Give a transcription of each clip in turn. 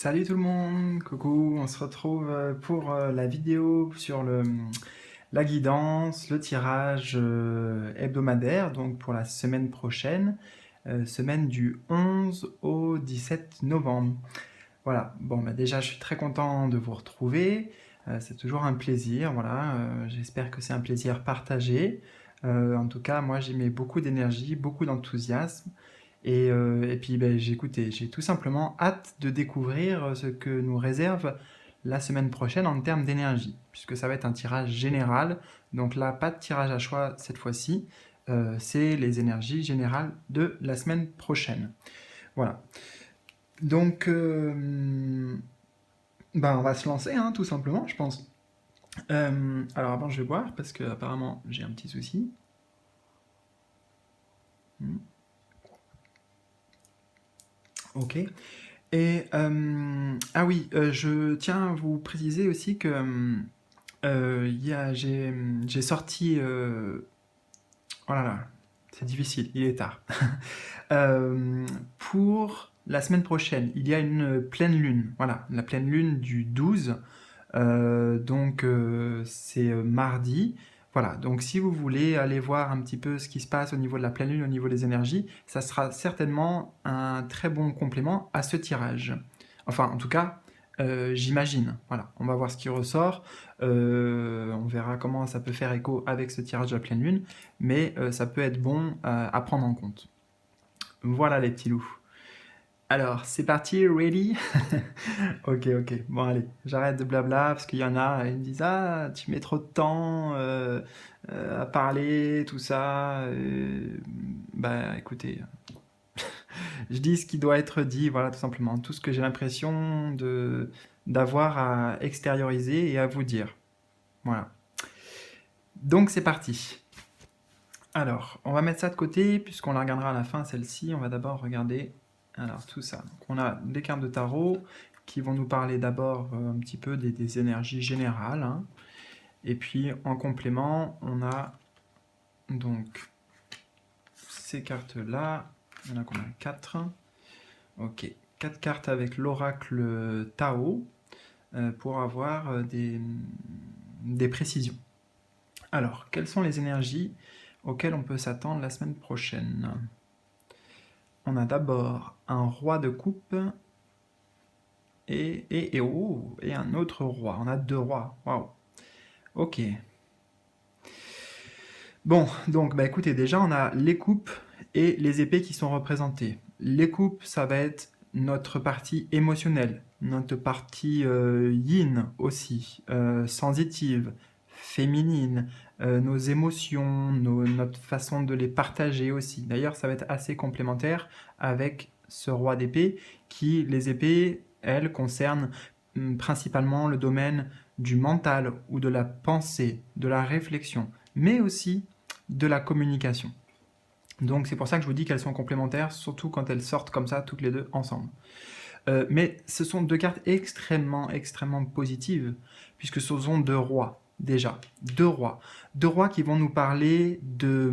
Salut tout le monde, coucou, on se retrouve pour la vidéo sur la guidance, le tirage hebdomadaire, donc pour la semaine prochaine, semaine du 11 au 17 novembre. Voilà, bon bah déjà je suis très content de vous retrouver, c'est toujours un plaisir, voilà, j'espère que c'est un plaisir partagé. En tout cas, moi j'y mets beaucoup d'énergie, beaucoup d'enthousiasme. Et puis ben, j'ai tout simplement hâte de découvrir ce que nous réserve la semaine prochaine en termes d'énergie, puisque ça va être un tirage général. Donc là, pas de tirage à choix cette fois-ci, c'est les énergies générales de la semaine prochaine. Voilà. Donc, ben, on va se lancer, hein, tout simplement, je pense. Alors avant, je vais boire, parce que apparemment j'ai un petit souci. Hmm. Ok. Ah oui, je tiens à vous préciser aussi que j'ai sorti. Oh là là, c'est difficile, il est tard. Pour la semaine prochaine, il y a une pleine lune. Voilà, la pleine lune du 12. C'est mardi. Voilà, donc si vous voulez aller voir un petit peu ce qui se passe au niveau de la pleine lune, au niveau des énergies, ça sera certainement un très bon complément à ce tirage. Enfin, en tout cas, j'imagine. Voilà, on va voir ce qui ressort. On verra comment ça peut faire écho avec ce tirage de la pleine lune, mais ça peut être bon à prendre en compte. Voilà les petits loups. Alors, c'est parti, ready? Ok, ok. Bon, allez, j'arrête de blabla parce qu'il y en a, ils me disent ah, tu mets trop de temps à parler, tout ça. Bah, écoutez, je dis ce qui doit être dit, voilà, tout simplement. Tout ce que j'ai l'impression de d'avoir à extérioriser et à vous dire. Voilà. Donc, c'est parti. Alors, on va mettre ça de côté puisqu'on la regardera à la fin, celle-ci. On va d'abord regarder alors tout ça. Donc, on a des cartes de tarot qui vont nous parler d'abord un petit peu des énergies générales, hein. Et puis en complément, on a donc ces cartes-là. Il y en a combien? 4. Ok. 4 cartes avec l'oracle Tao pour avoir des précisions. Alors, quelles sont les énergies auxquelles on peut s'attendre la semaine prochaine? On a d'abord un roi de coupe et un autre roi. On a 2 rois. Waouh. Ok. Bon, donc bah écoutez, déjà on a les coupes et les épées qui sont représentées. Les coupes, ça va être notre partie émotionnelle, notre partie yin aussi, sensitive, féminine, nos émotions, notre façon de les partager aussi. D'ailleurs, ça va être assez complémentaire avec ce roi d'épée qui, les épées, elles, concernent principalement le domaine du mental ou de la pensée, de la réflexion, mais aussi de la communication. Donc c'est pour ça que je vous dis qu'elles sont complémentaires, surtout quand elles sortent comme ça, toutes les deux ensemble. Mais ce sont 2 cartes extrêmement, extrêmement positives, puisque ce sont 2 rois, déjà. 2 rois. 2 rois qui vont nous parler de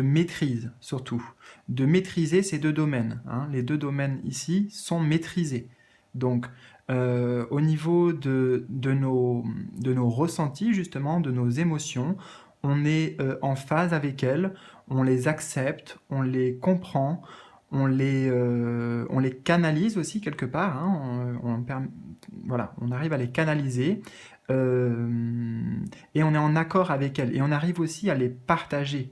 maîtrise, surtout. De maîtriser ces 2 domaines, hein. Les 2 domaines ici sont maîtrisés. Donc, au niveau de nos ressentis, justement, de nos émotions, on est en phase avec elles, on les accepte, on les comprend, on les canalise aussi quelque part, hein, voilà, on arrive à les canaliser et on est en accord avec elles et on arrive aussi à les partager.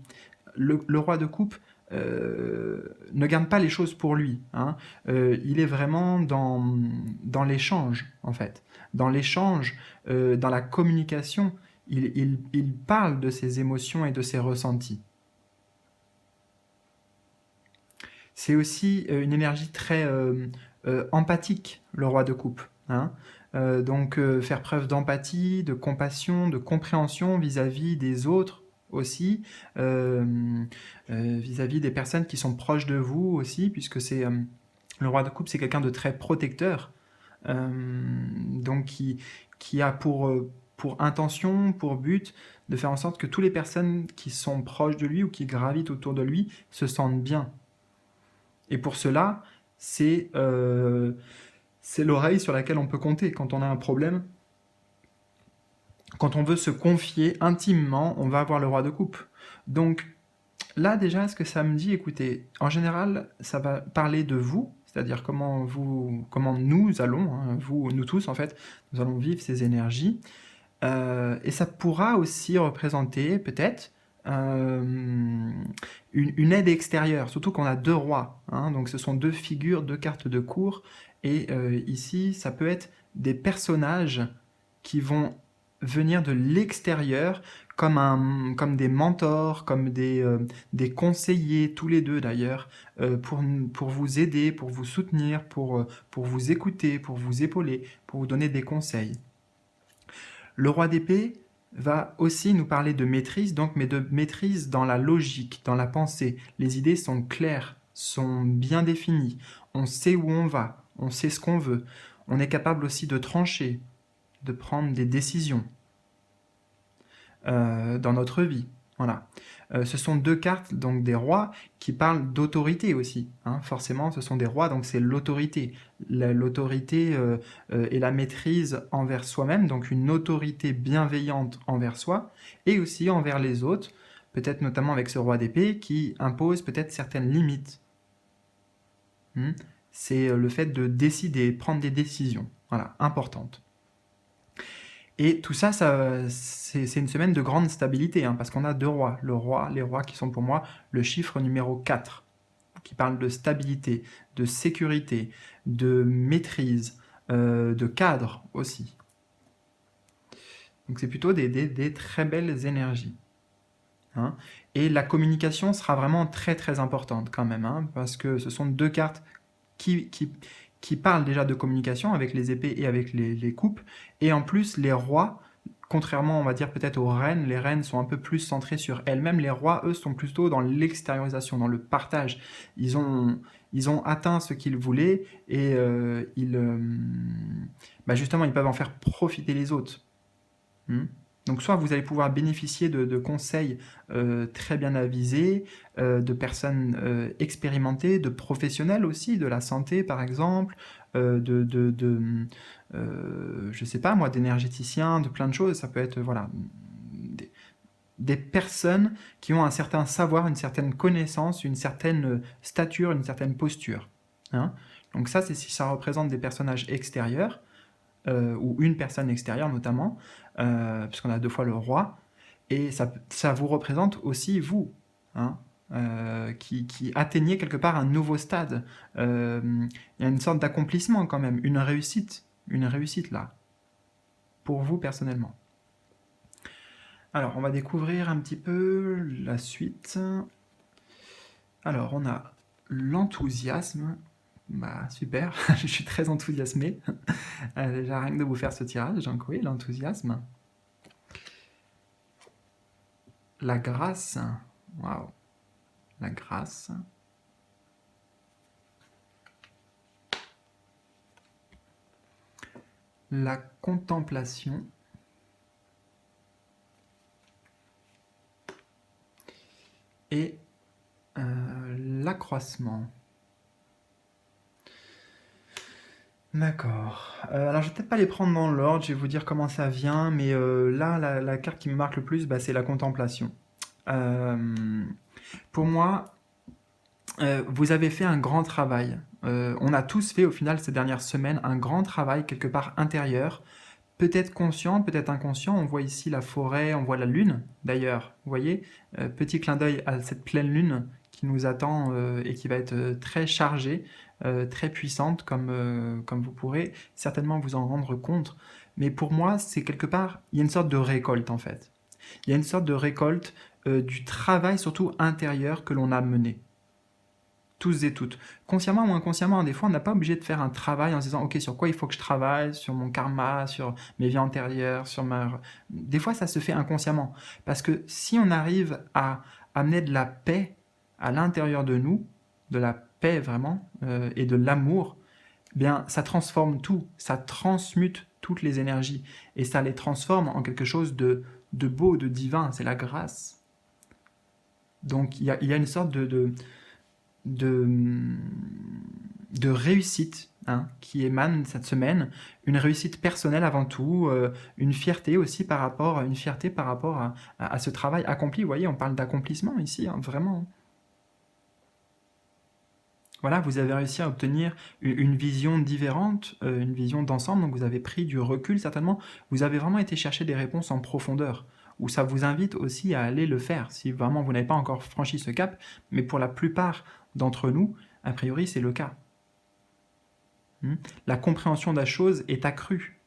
Le roi de coupe ne garde pas les choses pour lui, hein. Il est vraiment dans l'échange en fait, dans l'échange, dans la communication. Il parle de ses émotions et de ses ressentis. C'est aussi une énergie très empathique, le roi de coupe, hein. Faire preuve d'empathie, de compassion, de compréhension vis-à-vis des autres aussi, vis-à-vis des personnes qui sont proches de vous aussi, puisque le roi de coupe, c'est quelqu'un de très protecteur, donc qui a pour intention, pour but, de faire en sorte que toutes les personnes qui sont proches de lui ou qui gravitent autour de lui se sentent bien. Et pour cela, c'est c'est l'oreille sur laquelle on peut compter quand on a un problème. Quand on veut se confier intimement, on va avoir le roi de coupe. Donc là déjà, ce que ça me dit, écoutez, en général, ça va parler de vous, c'est-à-dire comment nous allons, hein, nous tous en fait, nous allons vivre ces énergies. Et ça pourra aussi représenter peut-être une aide extérieure, surtout qu'on a deux rois, hein, donc ce sont deux figures, deux cartes de cour, et ici ça peut être des personnages qui vont venir de l'extérieur comme des mentors, comme des conseillers, tous les deux d'ailleurs, pour vous aider, pour vous soutenir, pour vous écouter, pour vous épauler, pour vous donner des conseils. Le roi d'épée va aussi nous parler de maîtrise, donc, mais de maîtrise dans la logique, dans la pensée. Les idées sont claires, sont bien définies. On sait où on va, on sait ce qu'on veut. On est capable aussi de trancher, de prendre des décisions dans notre vie. Voilà. Ce sont deux cartes, donc des rois, qui parlent d'autorité aussi. Hein. Forcément, ce sont des rois, donc c'est l'autorité. L'autorité et la maîtrise envers soi-même, donc une autorité bienveillante envers soi, et aussi envers les autres, peut-être notamment avec ce roi d'épée, qui impose peut-être certaines limites. C'est le fait de décider, prendre des décisions, voilà, importantes. Et tout ça, c'est une semaine de grande stabilité, hein, parce qu'on a deux rois. Les rois qui sont pour moi le chiffre numéro 4, qui parle de stabilité, de sécurité, de maîtrise, de cadre aussi. Donc c'est plutôt des très belles énergies. Hein. Et la communication sera vraiment très très importante quand même, hein, parce que ce sont deux cartes qui parlent déjà de communication avec les épées et avec les coupes, et en plus les rois, contrairement on va dire peut-être aux reines, les reines sont un peu plus centrées sur elles-mêmes, les rois eux sont plutôt dans l'extériorisation, dans le partage. Ils ont atteint ce qu'ils voulaient et justement ils peuvent en faire profiter les autres. Donc soit vous allez pouvoir bénéficier de conseils très bien avisés, de personnes expérimentées, de professionnels aussi, de la santé par exemple, je sais pas moi, d'énergéticiens, de plein de choses. Ça peut être voilà, des personnes qui ont un certain savoir, une certaine connaissance, une certaine stature, une certaine posture. Hein. Donc ça, c'est si ça représente des personnages extérieurs, ou une personne extérieure notamment, puisqu'on a deux fois le roi, et ça vous représente aussi vous, hein, qui atteignez quelque part un nouveau stade. Il y a une sorte d'accomplissement quand même, une réussite là, pour vous personnellement. Alors, on va découvrir un petit peu la suite. Alors, on a l'enthousiasme. Bah, super, je suis très enthousiasmé. Déjà, rien que de vous faire ce tirage, donc oui, l'enthousiasme. La grâce. Waouh. La grâce. La contemplation. Et l'accroissement. D'accord. Alors je vais peut-être pas les prendre dans l'ordre, je vais vous dire comment ça vient, mais là, la carte qui me marque le plus, c'est la contemplation. Pour moi, vous avez fait un grand travail. On a tous fait au final ces dernières semaines un grand travail quelque part intérieur, peut-être conscient, peut-être inconscient. On voit ici la forêt, on voit la lune d'ailleurs. Vous voyez, petit clin d'œil à cette pleine lune qui nous attend et qui va être très chargée, très puissante, comme vous pourrez certainement vous en rendre compte. Mais pour moi, c'est quelque part, il y a une sorte de récolte en fait. Il y a une sorte de récolte du travail surtout intérieur que l'on a mené. Tous et toutes. Consciemment ou inconsciemment, des fois, on n'a pas obligé de faire un travail en se disant, ok, sur quoi il faut que je travaille, sur mon karma, sur mes vies antérieures, sur ma... Des fois, ça se fait inconsciemment. Parce que si on arrive à amener de la paix à l'intérieur de nous, de la paix vraiment, et de l'amour, bien, ça transforme tout, ça transmute toutes les énergies, et ça les transforme en quelque chose de beau, de divin, c'est la grâce. Donc, il y a une sorte de de réussite hein, qui émane cette semaine, une réussite personnelle avant tout, une fierté aussi par rapport, à ce travail accompli. Vous voyez, on parle d'accomplissement ici, hein, vraiment. Voilà, vous avez réussi à obtenir une vision différente, une vision d'ensemble, donc vous avez pris du recul certainement, vous avez vraiment été chercher des réponses en profondeur, où ça vous invite aussi à aller le faire, si vraiment vous n'avez pas encore franchi ce cap, mais pour la plupart d'entre nous, a priori c'est le cas. La compréhension de la chose est accrue.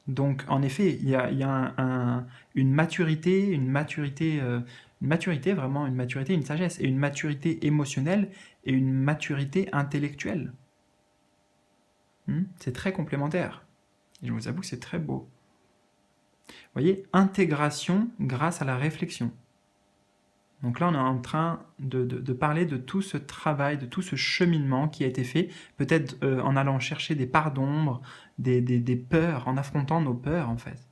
Donc, en effet, il y a une maturité, vraiment une maturité, une sagesse, et une maturité émotionnelle et une maturité intellectuelle. C'est très complémentaire. Et je vous avoue que c'est très beau. Vous voyez, intégration grâce à la réflexion. Donc là, on est en train de parler de tout ce travail, de tout ce cheminement qui a été fait, peut-être en allant chercher des parts d'ombre, des peurs, en affrontant nos peurs en fait.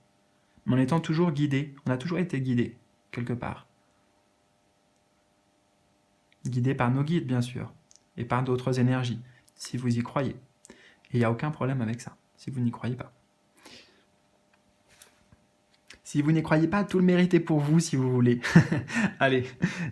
Mais en étant toujours guidé, on a toujours été guidé, quelque part. Guidé par nos guides, bien sûr, et par d'autres énergies, si vous y croyez. Et il n'y a aucun problème avec ça, si vous n'y croyez pas. Si vous n'y croyez pas, tout le mérite est pour vous, si vous voulez. Allez,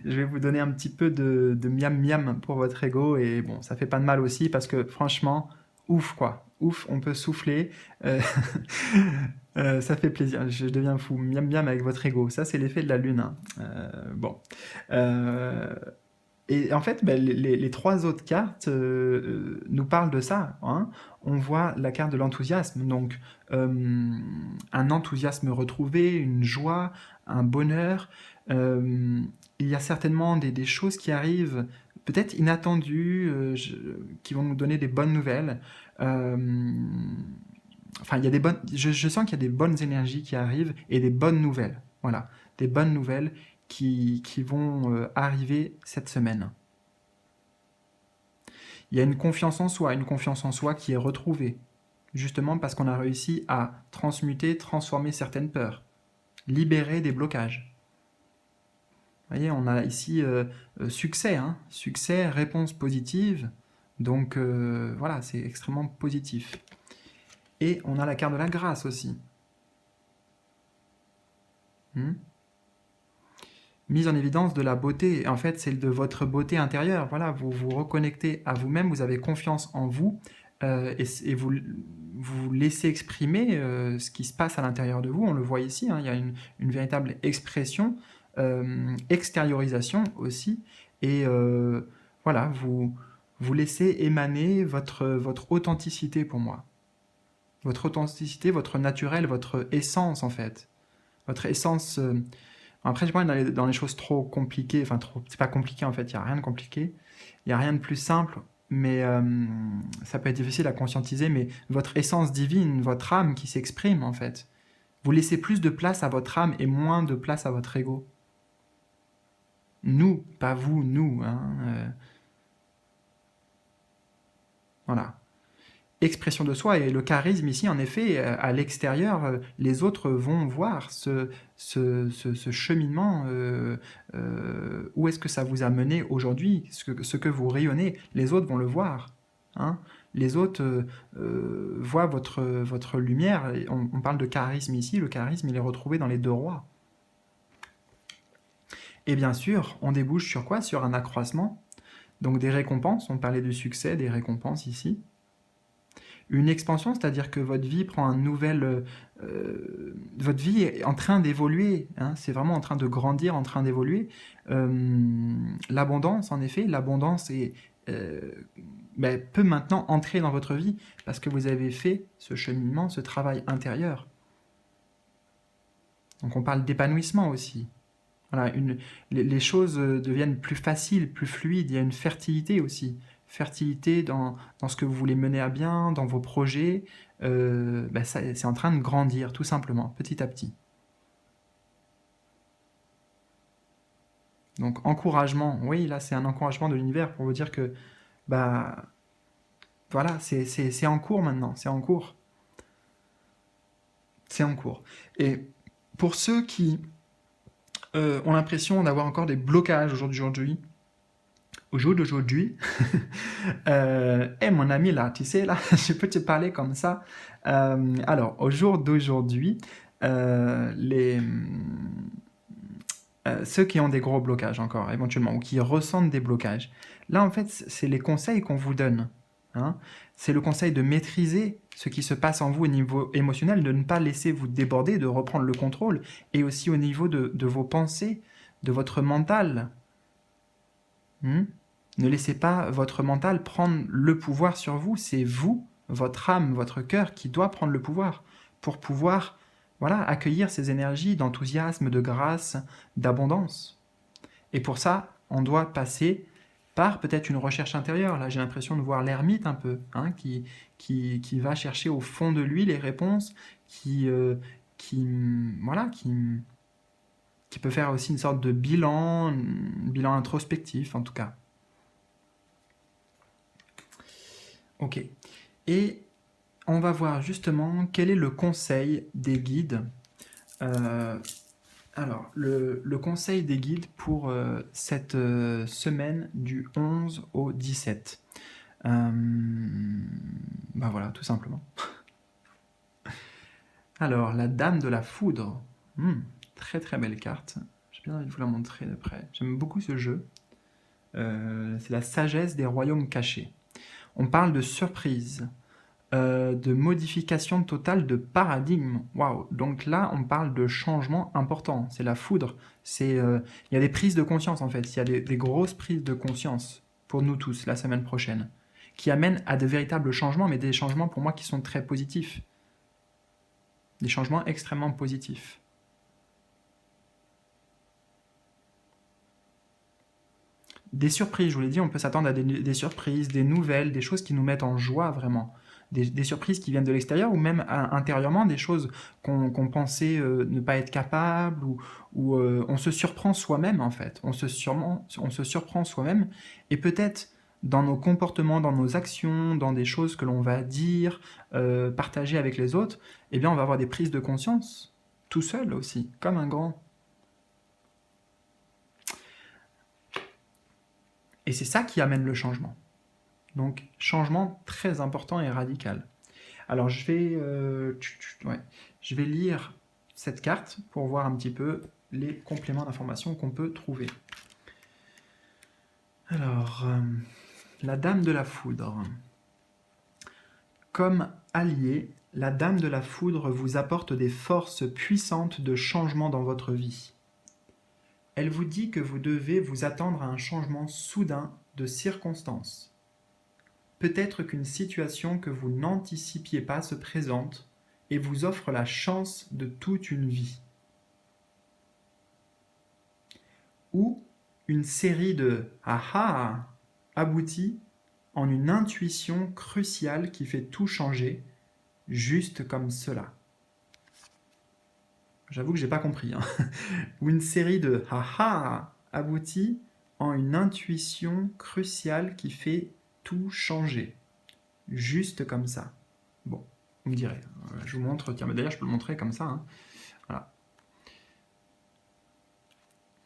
je vais vous donner un petit peu de miam-miam pour votre ego, et bon, ça fait pas de mal aussi, parce que franchement, ouf quoi, ouf, on peut souffler, ça fait plaisir, je deviens fou, miam-miam avec votre ego, ça c'est l'effet de la lune, hein. Bon. Et en fait, ben, les trois autres cartes nous parlent de ça, hein. On voit la carte de l'enthousiasme, donc un enthousiasme retrouvé, une joie, un bonheur. Il y a certainement des choses qui arrivent, peut-être inattendues, qui vont nous donner des bonnes nouvelles. Enfin, il y a je sens qu'il y a des bonnes énergies qui arrivent et des bonnes nouvelles. Voilà, des bonnes nouvelles qui vont arriver cette semaine. Il y a une confiance en soi qui est retrouvée, justement parce qu'on a réussi à transmuter, transformer certaines peurs, libérer des blocages. Vous voyez, on a ici succès, hein, succès, réponse positive, donc voilà, c'est extrêmement positif. Et on a la carte de la grâce aussi. Mise en évidence de la beauté, en fait, c'est de votre beauté intérieure. Voilà, vous vous reconnectez à vous-même, vous avez confiance en vous, et vous vous laissez exprimer ce qui se passe à l'intérieur de vous. On le voit ici, hein, il y a une véritable expression, extériorisation aussi, et voilà, vous laissez émaner votre authenticité pour moi. Votre authenticité, votre naturel, votre essence en fait. Votre essence... Après, je pense dans les choses trop compliquées, enfin, c'est pas compliqué en fait, il n'y a rien de compliqué, il n'y a rien de plus simple, mais ça peut être difficile à conscientiser, mais votre essence divine, votre âme qui s'exprime en fait, vous laissez plus de place à votre âme et moins de place à votre ego. Nous, pas vous, nous. Hein, voilà. Expression de soi, et le charisme ici, en effet, à l'extérieur, les autres vont voir ce cheminement, où est-ce que ça vous a mené aujourd'hui, ce que vous rayonnez, les autres vont le voir. Hein. Les autres voient votre lumière, on parle de charisme ici, le charisme il est retrouvé dans les deux rois. Et bien sûr, on débouche sur quoi? Sur un accroissement, donc des récompenses, on parlait du succès, des récompenses ici. Une expansion, c'est-à-dire que votre vie prend un nouvel... votre vie est en train d'évoluer, hein, c'est vraiment en train de grandir, en train d'évoluer. L'abondance, en effet, l'abondance peut maintenant entrer dans votre vie parce que vous avez fait ce cheminement, ce travail intérieur. Donc on parle d'épanouissement aussi. Voilà, les choses deviennent plus faciles, plus fluides, il y a une fertilité aussi. Fertilité dans ce que vous voulez mener à bien, dans vos projets, c'est en train de grandir, tout simplement, petit à petit. Donc, encouragement, oui, là, c'est un encouragement de l'univers pour vous dire que, voilà, c'est en cours maintenant, c'est en cours. C'est en cours. Et pour ceux qui ont l'impression d'avoir encore des blocages aujourd'hui, au jour d'aujourd'hui, mon ami là, tu sais là, je peux te parler comme ça. Alors, au jour d'aujourd'hui, ceux qui ont des gros blocages encore, éventuellement, ou qui ressentent des blocages, là en fait, c'est les conseils qu'on vous donne. Hein. C'est le conseil de maîtriser ce qui se passe en vous au niveau émotionnel, de ne pas laisser vous déborder, de reprendre le contrôle, et aussi au niveau de vos pensées, de votre mental. Ne laissez pas votre mental prendre le pouvoir sur vous, c'est vous, votre âme, votre cœur qui doit prendre le pouvoir pour pouvoir accueillir ces énergies d'enthousiasme, de grâce, d'abondance. Et pour ça, on doit passer par peut-être une recherche intérieure. Là, j'ai l'impression de voir l'ermite un peu, qui va chercher au fond de lui les réponses, qui peut faire aussi une sorte de bilan introspectif en tout cas. Ok. Et on va voir justement quel est le conseil des guides. Alors, le conseil des guides pour cette semaine du 11 au 17. Voilà, tout simplement. Alors, la Dame de la Foudre. Très très belle carte. J'ai bien envie de vous la montrer de près. J'aime beaucoup ce jeu. C'est la sagesse des royaumes cachés. On parle de surprise, de modification totale de paradigme. Waouh! Donc là, on parle de changement important. C'est la foudre. Il y a des prises de conscience en fait. Il y a des grosses prises de conscience pour nous tous la semaine prochaine, qui amènent à de véritables changements, mais des changements pour moi qui sont très positifs. Des changements extrêmement positifs. Des surprises, je vous l'ai dit, on peut s'attendre à des surprises, des nouvelles, des choses qui nous mettent en joie vraiment. Des surprises qui viennent de l'extérieur ou même intérieurement, des choses qu'on pensait ne pas être capable ou on se surprend soi-même en fait. On se surprend soi-même et peut-être dans nos comportements, dans nos actions, dans des choses que l'on va dire, partager avec les autres, eh bien on va avoir des prises de conscience, tout seul aussi, comme un grand. Et c'est ça qui amène le changement. Donc, changement très important et radical. Alors, je vais lire cette carte pour voir un petit peu les compléments d'information qu'on peut trouver. Alors, la Dame de la Foudre. Comme alliée, la Dame de la Foudre vous apporte des forces puissantes de changement dans votre vie. Elle vous dit que vous devez vous attendre à un changement soudain de circonstances. Peut-être qu'une situation que vous n'anticipiez pas se présente et vous offre la chance de toute une vie. Ou une série de « aha » aboutit en une intuition cruciale qui fait tout changer, juste comme cela. J'avoue que j'ai pas compris. Ou une série de « aha » aboutit en une intuition cruciale qui fait tout changer. Juste comme ça. Bon, vous me direz. Je vous montre. Tiens, d'ailleurs, je peux le montrer comme ça. Voilà.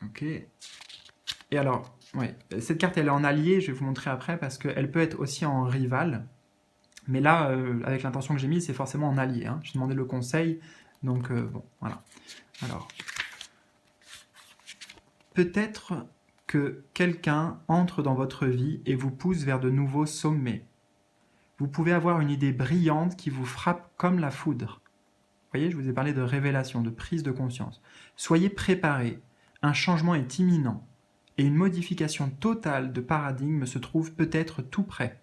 Ok. Et alors, cette carte, elle est en allié. Je vais vous montrer après parce qu'elle peut être aussi en rival. Mais là, avec l'intention que j'ai mise, c'est forcément en allié. J'ai demandé le conseil. Donc, bon, voilà. Alors, peut-être que quelqu'un entre dans votre vie et vous pousse vers de nouveaux sommets. Vous pouvez avoir une idée brillante qui vous frappe comme la foudre. Vous voyez, je vous ai parlé de révélation, de prise de conscience. Soyez préparés, un changement est imminent et une modification totale de paradigme se trouve peut-être tout près.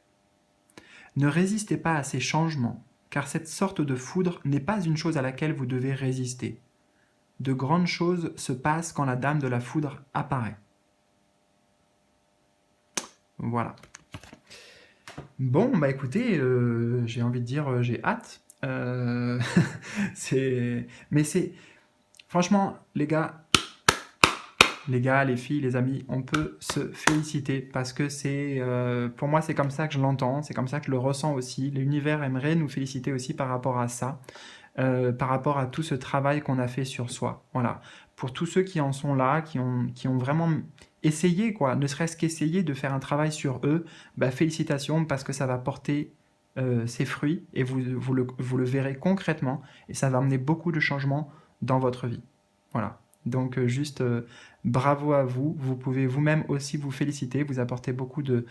Ne résistez pas à ces changements, car cette sorte de foudre n'est pas une chose à laquelle vous devez résister. De grandes choses se passent quand la Dame de la Foudre apparaît. Voilà. Bon, bah écoutez, j'ai envie de dire, j'ai hâte. Franchement, les gars, les filles, les amis, on peut se féliciter parce que pour moi, c'est comme ça que je l'entends, c'est comme ça que je le ressens aussi. L'univers aimerait nous féliciter aussi par rapport à ça, par rapport à tout ce travail qu'on a fait sur soi. Voilà. Pour tous ceux qui en sont là, qui ont vraiment essayez quoi, ne serait-ce qu'essayer de faire un travail sur eux, bah, félicitations parce que ça va porter ses fruits et vous le verrez concrètement et ça va amener beaucoup de changements dans votre vie. Voilà. Donc juste bravo à vous. Vous pouvez vous-même aussi vous féliciter, vous apporter beaucoup de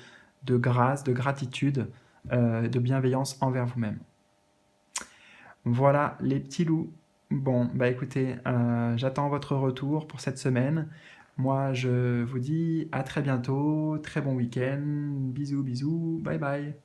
grâce, de gratitude, de bienveillance envers vous-même. Voilà les petits loups. Bon, bah écoutez, j'attends votre retour pour cette semaine. Moi, je vous dis à très bientôt, très bon week-end, bisous, bisous, bye bye.